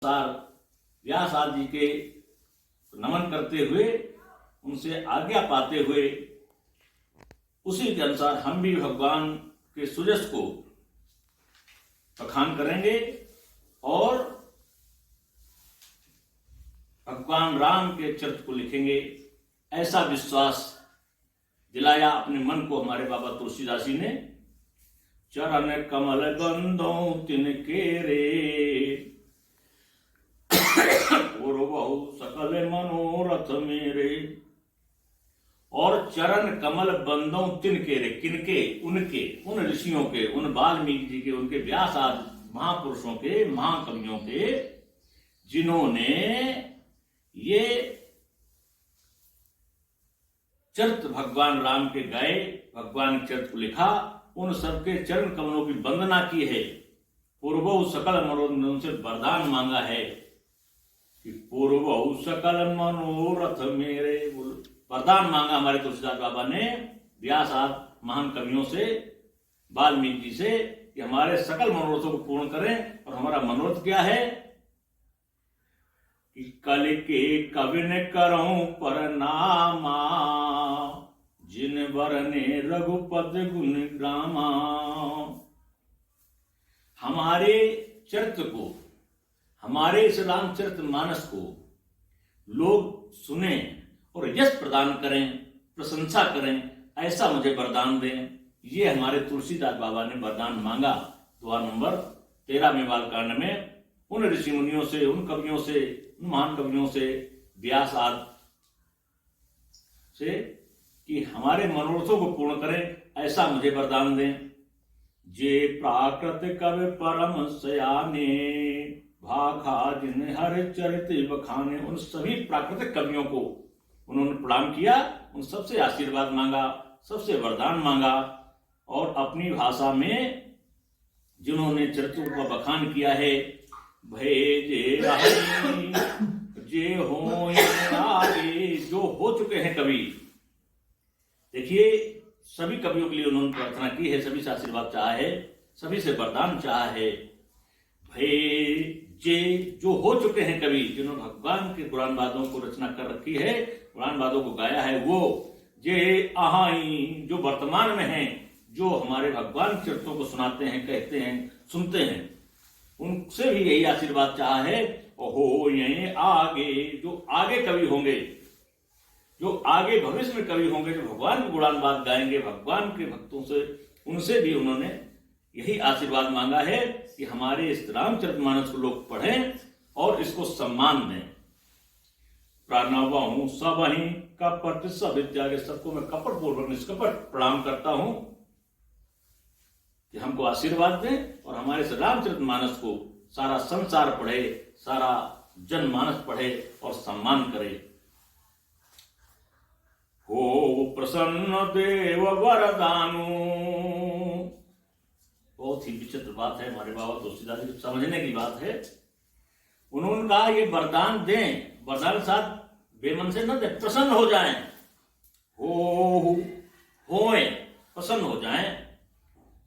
अनुसार व्यास आदि के नमन करते हुए, उनसे आज्ञा पाते हुए, उसी के अनुसार हम भी भगवान के सुजस को बखान करेंगे और भगवान राम के चरित्र को लिखेंगे। ऐसा विश्वास दिलाया अपने मन को हमारे बाबा तुलसीदास जी ने। चरण कमल बंदो तिनके रे, पूर्वहु सकल मनोरथ मेरे। और चरण कमल बंदों तिनके रे, किनके? उनके, उन ऋषियों के, उन वाल्मीकि जी के, उनके व्यास आदि महापुरुषों के, महाकवियों के, जिन्होंने ये चरित्र भगवान राम के गाए, भगवान के चरित्र को लिखा, उन सबके चरण कमलों की वंदना की है। पूर्वहु सकल मनोरथ, उनसे वरदान मांगा है कि पूर्वहु सकल मनोरथ मेरे। वरदान मांगा हमारे तुलसीदास बाबा ने व्यास आदि महान कवियों से, वाल्मीकि जी से, कि हमारे सकल मनोरथों को पूर्ण करें। और हमारा मनोरथ क्या है कि कल के कविन करऊं परनामा, जिन वरने रघुपत गुण ग्रामा। हमारे चरित्र को, हमारे इस रामचरित मानस को लोग सुने और यश प्रदान करें, प्रशंसा करें, ऐसा मुझे वरदान दें। ये हमारे तुलसीदास बाबा ने वरदान मांगा दुआ नंबर 13 में बालकांड में, उन ऋषि मुनियों से, उन कवियों से, उन महान कवियों से, व्यास आदि से, कि हमारे मनोरथों को पूर्ण करें, ऐसा मुझे वरदान दें। जे प्राकृत कवि परम सयाने, भाखा जिन हर चरित बखाने। उन सभी प्राकृतिक कवियों को उन्होंने प्रणाम किया, उन सबसे आशीर्वाद मांगा, सबसे वरदान मांगा, और अपनी भाषा में जिन्होंने चरित्रों का बखान किया है, भेजे जे हो आगे, जो हो चुके हैं कवि। देखिए, सभी कवियों के लिए उन्होंने प्रार्थना की है, सभी से आशीर्वाद चाहा है, सभी से वरदान चाहा है। जे, जो हो चुके हैं कवि, जिन्होंने भगवान के पुराण वादों को रचना कर रखी है, पुराण वादों को गाया है, वो जे आहाई, जो वर्तमान में हैं, जो हमारे भगवान चरित्रों को सुनाते हैं, कहते हैं, सुनते हैं, उनसे भी यही आशीर्वाद चाहा है। और हो ये आगे, जो आगे कवि होंगे, जो आगे भविष्य में कवि होंगे, जो भगवान के गुणानुवाद गाएंगे, भगवान के भक्तों से, उनसे भी उन्होंने यही आशीर्वाद मांगा है कि हमारे इस रामचरितमानस को लोग पढ़ें और इसको सम्मान दें। प्रणवहु सबहि कपट सब त्यागे, सबको मैं कपट पूर्वक निष्कपट प्रणाम करता हूं कि हमको आशीर्वाद दें और हमारे इस रामचरितमानस को सारा संसार पढ़े, सारा जनमानस पढ़े और सम्मान करे। हो प्रसन्न देव वरदानु। बहुत ही विचित्र बात है, हमारे बाबा तुलसीदास जी समझने की बात है। उन्होंने कहा ये वरदान दें, वरदान साथ बेमन से न दे, प्रसन्न हो जाएं, होए, प्रसन्न हो जाएं।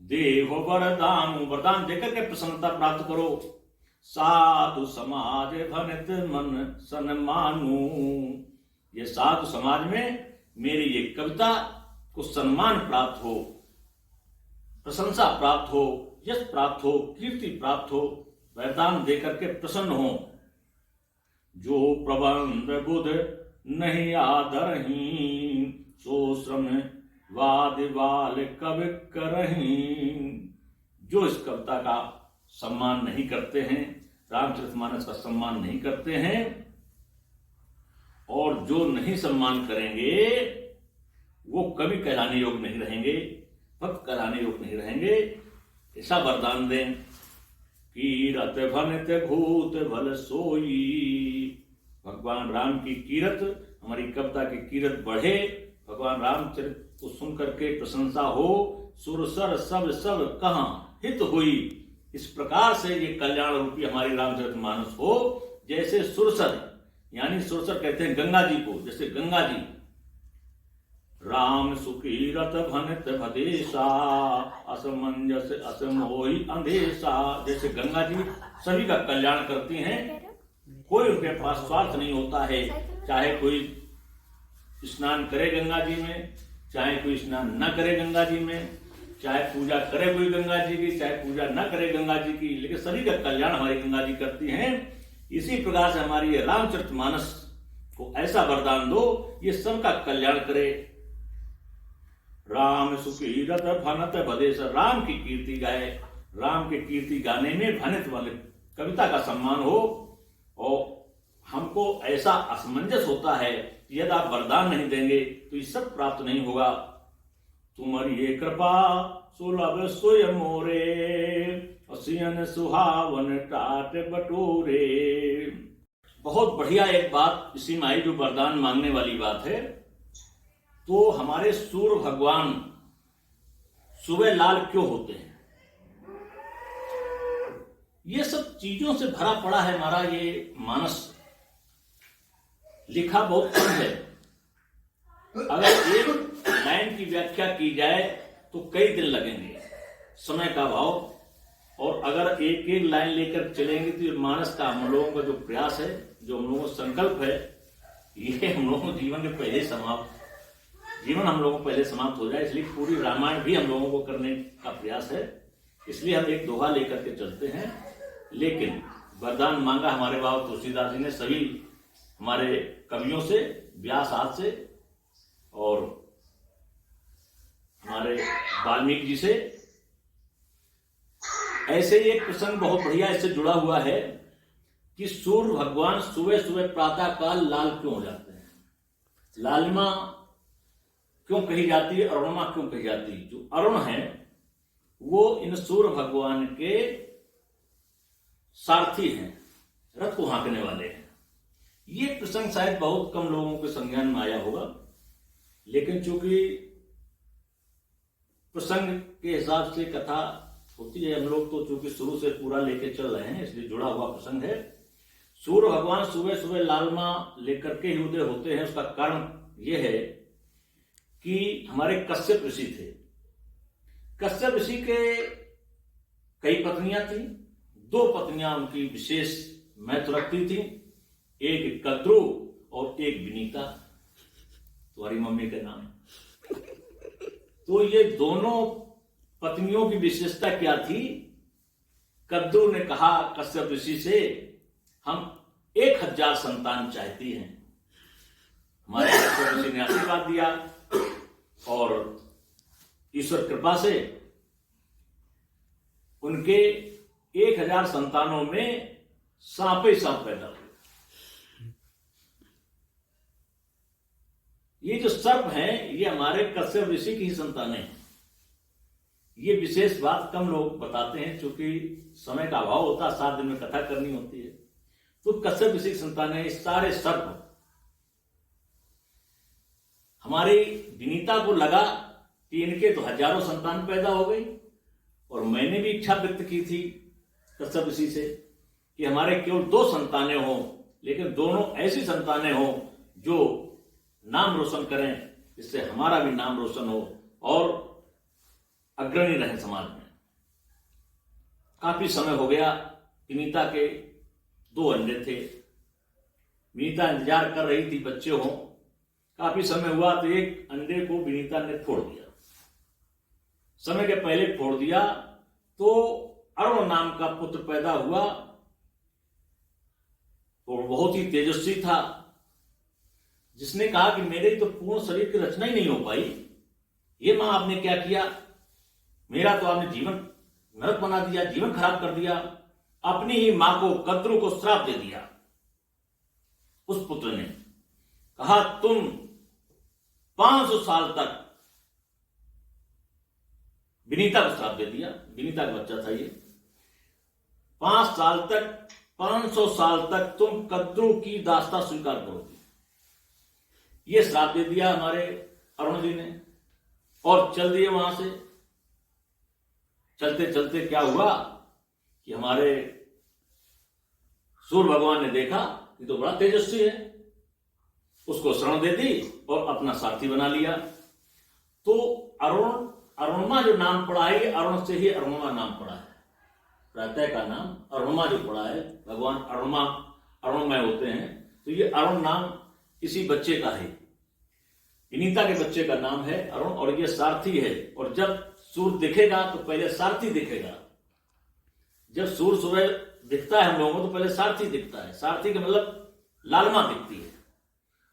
देव वरदानु, वरदान देकर के प्रसन्नता प्राप्त करो। साधु समाज भनित मन सन्मानु, ये साधु समाज में मेरी ये कविता को सम्मान प्राप्त हो, प्रशंसा प्राप्त हो, यश प्राप्त हो, कीर्ति प्राप्त हो, वरदान देकर के प्रसन्न हो। जो प्रबंध बुध नहीं आदरही, सो श्रम वाद वाल कवि करही। जो इस कविता का सम्मान नहीं करते हैं, रामचरितमानस का सम्मान नहीं करते हैं, और जो नहीं सम्मान करेंगे, वो कवि कहलाने योग्य नहीं रहेंगे, भक्त कहलाने योग्य नहीं रहेंगे। ऐसा वरदान दें। कीरत भनित भूत भल सोई, भगवान राम की कीरत, हमारी कविता की कीरत बढ़े, भगवान रामचरित को सुन करके प्रशंसा हो, सुरसर सब कहां हित हुई। इस प्रकार से ये कल्याण रूपी हमारी रामचरितमानस हो। जैसे सुरसर, यानी सुरसर कहते हैं गंगा जी को, जैसे गंगा जी राम सुकीरत भनित भदेशा, असमंजस असमोहि अंधेशा। जैसे गंगा जी सभी का कल्याण करती हैं। कोई उनके पास स्वार्थ नहीं होता है। चाहे कोई स्नान करे गंगा जी में, चाहे कोई स्नान न करे गंगा जी में, चाहे पूजा करे कोई गंगा जी की, चाहे पूजा न करे गंगा जी की, लेकिन सभी का कल्याण हमारी गंगा जी करती हैं। इसी प्रकार से हमारी ये रामचरितमानस को ऐसा वरदान दो, ये सबका कल्याण करे। राम सुकीरत भनत भदेश, राम की कीर्ति गाए, राम की कीर्ति गाने में भनित वाले कविता का सम्मान हो। और हमको ऐसा असमंजस होता है कि यदि आप वरदान नहीं देंगे तो ये सब प्राप्त नहीं होगा। तुम्हारी ये कृपा सुलभ सोय मोरे, असियन सुहावन टाट बटोरे। बहुत बढ़िया एक बात इसी में आई जो वरदान मांगने वाली बात है। तो हमारे सूर्य भगवान सुबह लाल क्यों होते हैं? ये सब चीजों से भरा पड़ा है हमारा ये मानस। लिखा बहुत कम है। अगर एक लाइन की व्याख्या की जाए तो कई दिन लगेंगे, समय का अभाव। और अगर एक एक लाइन लेकर चलेंगे तो मानस का हम लोगों का जो प्रयास है, जो हम लोगों का संकल्प है, ये हम लोगों को जीवन हम लोगों को पहले समाप्त हो जाए। इसलिए पूरी रामायण भी हम लोगों को करने का प्रयास है। इसलिए हम एक दोहा लेकर के चलते हैं। लेकिन वरदान मांगा हमारे बाबा तुलसीदास जी ने सभी हमारे कवियों से, व्यास आदि से और हमारे वाल्मीकि जी से। ऐसे ही एक प्रसंग बहुत बढ़िया इससे जुड़ा हुआ है कि सूर्य भगवान सुबह सुबह प्रातः काल लाल क्यों हो जाते हैं। लालिमा क्यों कही जाती है, अरुणिमा क्यों कही जाती है? जो अरुण है वो इन सूर्य भगवान के सारथी हैं, रथ को हाँकने वाले हैं। ये प्रसंग शायद बहुत कम लोगों के संज्ञान में आया होगा, लेकिन चूंकि प्रसंग के हिसाब से कथा होती है, हम लोग तो चूंकि शुरू से पूरा लेके चल रहे हैं इसलिए जुड़ा हुआ प्रसंग है। सूर्य भगवान सुबह सुबह लालमा लेकर के ही उदय होते हैं। उसका कारण यह है कि हमारे कश्यप ऋषि थे। कश्यप ऋषि के कई पत्नियां थी। दो पत्नियां उनकी विशेष महत्व रखती थी, एक कद्रु और एक विनीता, तुम्हारी मम्मी के नाम। तो ये दोनों पत्नियों की विशेषता क्या थी? कद्रु ने कहा कश्यप ऋषि से, हम 1000 संतान चाहती हैं। हमारे कश्यप ऋषि ने आशीर्वाद दिया और ईश्वर कृपा से उनके 1000 संतानों में सांप ही सांप पैदा हुए। ये जो सर्प हैं ये हमारे कश्यप ऋषि की ही संतानें हैं। ये विशेष बात कम लोग बताते हैं, क्योंकि समय का अभाव होता है, 7 दिन में कथा करनी होती है। तो कश्यप ऋषि की संतानें इस सारे सर्प। हमारी विनीता को लगा कि इनके तो हजारों संतान पैदा हो गई, और मैंने भी इच्छा व्यक्त की थी कश्यप ऋषि से कि हमारे केवल 2 संतानें हों, लेकिन दोनों ऐसी संतानें हों जो नाम रोशन करें, इससे हमारा भी नाम रोशन हो और अग्रणी रहे समाज में। काफी समय हो गया। विनीता के 2 अंडे थे। विनीता इंतजार कर रही थी बच्चे हों। काफी समय हुआ तो एक अंडे को विनीता ने फोड़ दिया। समय के पहले फोड़ दिया तो अरुण नाम का पुत्र पैदा हुआ और बहुत ही तेजस्वी था, जिसने कहा कि मेरे तो पूर्ण शरीर की रचना ही नहीं हो पाई। ये मां आपने क्या किया? मेरा तो आपने जीवन नरक बना दिया, जीवन खराब कर दिया। अपनी ही मां को, कद्रु को श्राप दे दिया। उस पुत्र ने कहा तुम 500 साल तक, विनीता को श्राप दे दिया। विनीता का बच्चा था ये। 5 साल तक, 500 साल तक तुम कद्रु की दास्ता स्वीकार करोगे। ये श्राप दे दिया हमारे अरुण जी ने और चल दिए वहां से। चलते चलते क्या हुआ कि हमारे सूर्य भगवान ने देखा ये तो बड़ा तेजस्वी है, उसको शरण दे दी और अपना सारथी बना लिया। तो अरुणिमा जो नाम पड़ा है, अरुण से ही अरुणिमा नाम पड़ा है। प्रातः का नाम अरुणमा जो पड़ा है, भगवान अरुणमय होते हैं, तो ये अरुण नाम इसी बच्चे का है, विनीता के बच्चे का नाम है अरुण, और ये सारथी है। और जब सूर्य दिखेगा तो पहले सारथी दिखेगा। जब सूर्य सुबह दिखता है हम लोगों को तो पहले सारथी दिखता है, सारथी का मतलब लालमा दिखती है,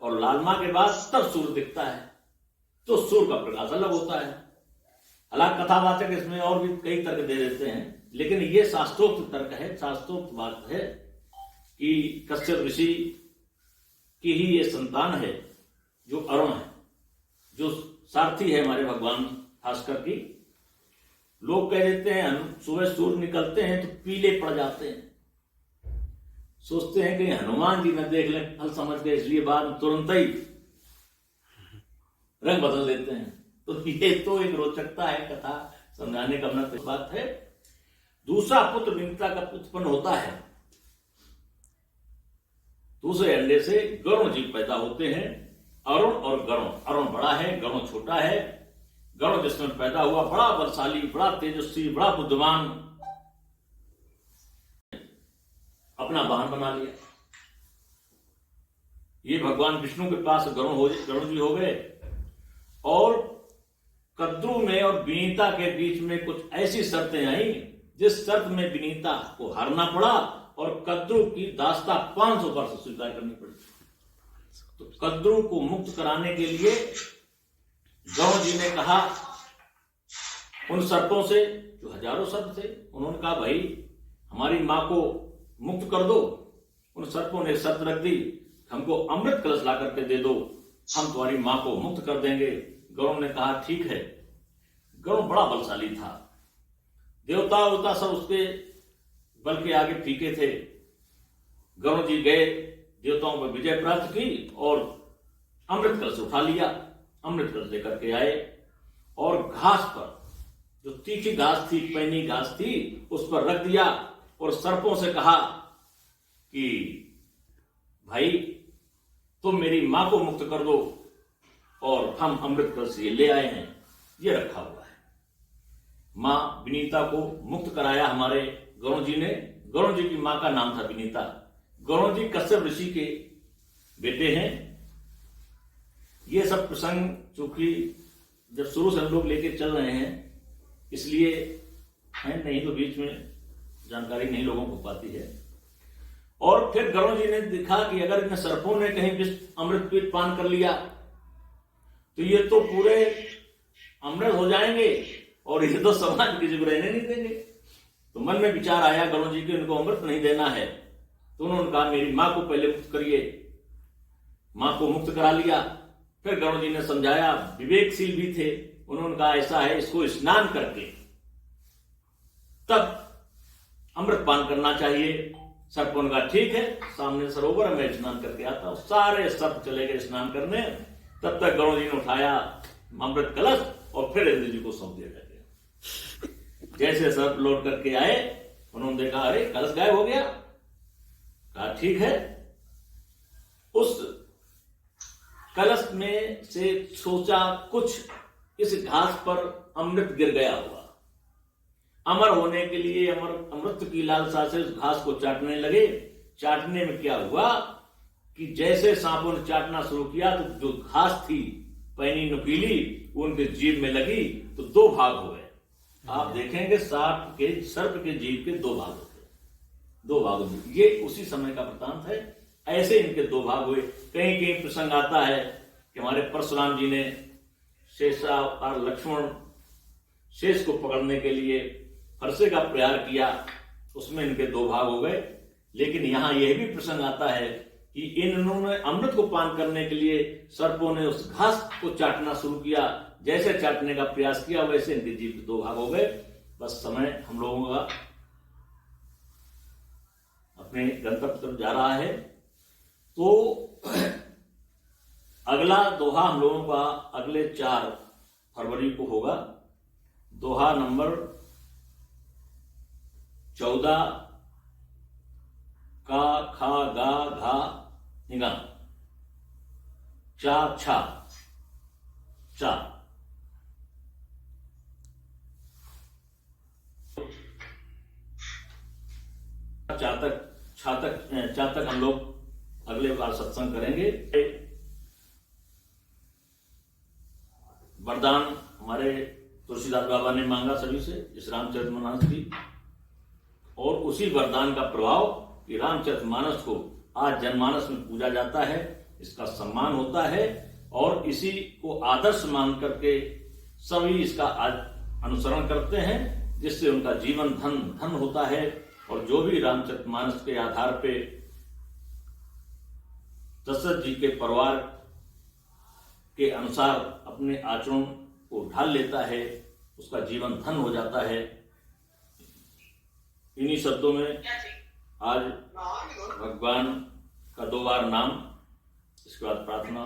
और लालमा के बाद तब सूर्य दिखता है, तो सूर्य का प्रकाश अलग होता है। हालांकि कथावाचक इसमें और भी कई तर्क दे देते हैं, लेकिन ये शास्त्रोक्त तर्क है, शास्त्रोक्त बात है कि कश्यप ऋषि की ही ये संतान है जो अरुण है, जो सारथी है हमारे भगवान भास्कर की। लोग कह देते हैं सुबह सूर्य निकलते हैं तो पीले पड़ जाते हैं, सोचते हैं कि हनुमान जी न देख लें, फल समझ गए, इसलिए बाद में तुरंत ही रंग बदल देते हैं। तो ये तो एक रोचकता है, कथा समझाने का अपना बात है। दूसरा पुत्र विनीता का उत्पन्न होता है, दूसरे अंडे से गरुण जी पैदा होते हैं, अरुण और गरुण। अरुण बड़ा है, गरुण छोटा है। गरुण जिसमें पैदा हुआ बड़ा बलशाली, बड़ा तेजस्वी, बड़ा बुद्धिमान, अपना वाहन बना लिया। ये भगवान विष्णु के पास गरुण जी हो गए, और कद्रू में और विनीता के बीच में कुछ ऐसी शर्तें आई जिस शर्त में विनीता को हारना पड़ा और कद्रू की दास्ता 500 वर्ष स्वीकार करनी पड़ी। तो कद्रू को मुक्त कराने के लिए गरुण जी ने कहा उन शर्तों से, जो हजारों शर्त थे, उन्होंने कहा भाई हमारी मां को मुक्त कर दो। उन सर्पों ने शर्त रख दी, हमको अमृत कलश ला करके दे दो, हम तुम्हारी मां को मुक्त कर देंगे। गरुण ने कहा ठीक है। गरुण बड़ा बलशाली था, देवता सब उसके बल के आगे फीके थे। गरुण जी गए, देवताओं पर विजय प्राप्त की और अमृत कलश उठा लिया। अमृत कलश लेकर के आए और घास पर, जो तीखी घास थी, पैनी घास थी, उस पर रख दिया और सर्पों से कहा कि भाई तुम मेरी मां को मुक्त कर दो, और हम अमृत कलश ये ले आए हैं, ये रखा हुआ है। मां विनीता को मुक्त कराया हमारे गरुण जी ने। गरुण जी की मां का नाम था विनीता। गरुण जी कश्यप ऋषि के बेटे हैं। ये सब प्रसंग चूंकि जब शुरू से हम लोग लेके चल रहे हैं इसलिए है, नहीं तो बीच में जानकारी नहीं लोगों को पाती है। और फिर गरुण जी ने देखा कि अगर इन सर्पों ने कहीं अमृत पीठ पान कर लिया तो ये तो पूरे अमृत हो जाएंगे और ये तो समाज किसी को रहने नहीं देंगे। तो मन में विचार आया गरुण जी के, इनको अमृत नहीं देना है। तो उन्होंने कहा मेरी मां को पहले मुक्त करिए। मां को मुक्त करा लिया। फिर गरुण जी ने समझाया, विवेकशील भी थे, उन्होंने कहा ऐसा है, इसको स्नान करके तब अमृत पान करना चाहिए। सर्पों ने कहा ठीक है, सामने सरोवर में स्नान करके आता हूं। सारे सर्प चले गए स्नान करने। तब तक गरुण जी ने उठाया अमृत कलश और फिर इंद्र जी को सौंप दिया गया। जैसे सर्प लौट करके आए, उन्होंने देखा अरे कलश गायब हो गया। कहा ठीक है। उस कलश में से सोचा कुछ इस घास पर अमृत गिर गया हुआ। अमर होने के लिए अमृत की लालसा से उस घास को चाटने लगे। चाटने में क्या हुआ कि जैसे सांपों ने चाटना शुरू किया तो जो घास थी पैनी नुकीली उनके जीभ में लगी तो 2 भाग हो गए। आप देखेंगे सर्प के जीभ के 2 भाग होते हैं, 2 भाग होते। ये उसी समय का वृत्तांत है। ऐसे इनके 2 भाग हुए। कहीं कहीं प्रसंग आता है कि हमारे परशुराम जी ने शेषा और लक्ष्मण शेष को पकड़ने के लिए फरसे का प्रहार किया, उसमें इनके 2 भाग हो गए। लेकिन यहां यह भी प्रसंग आता है कि इन्होंने अमृत को पान करने के लिए सर्पों ने उस घास को चाटना शुरू किया। जैसे चाटने का प्रयास किया वैसे इनके जीभ के 2 भाग हो गए। बस समय हम लोगों का अपने गंतव्य तरफ जा रहा है। तो अगला दोहा हम लोगों का अगले 4 फरवरी को होगा। दोहा नंबर 14 का खा गा घा निगा चा छा चा। चातक हम लोग अगले बार सत्संग करेंगे। वरदान हमारे तुलसीदास बाबा ने मांगा सभी से इस रामचरितमानस की, और उसी वरदान का प्रभाव कि रामचरितमानस को आज जनमानस में पूजा जाता है, इसका सम्मान होता है, और इसी को आदर्श मान करके सभी इसका अनुसरण करते हैं, जिससे उनका जीवन धन होता है। और जो भी रामचरितमानस के आधार पे दशरथ जी के परिवार के अनुसार अपने आचरण को ढाल लेता है, उसका जीवन धन हो जाता है। इन्हीं शब्दों में आज भगवान का 2 बार नाम, इसके बाद प्रार्थना।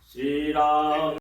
श्री राम।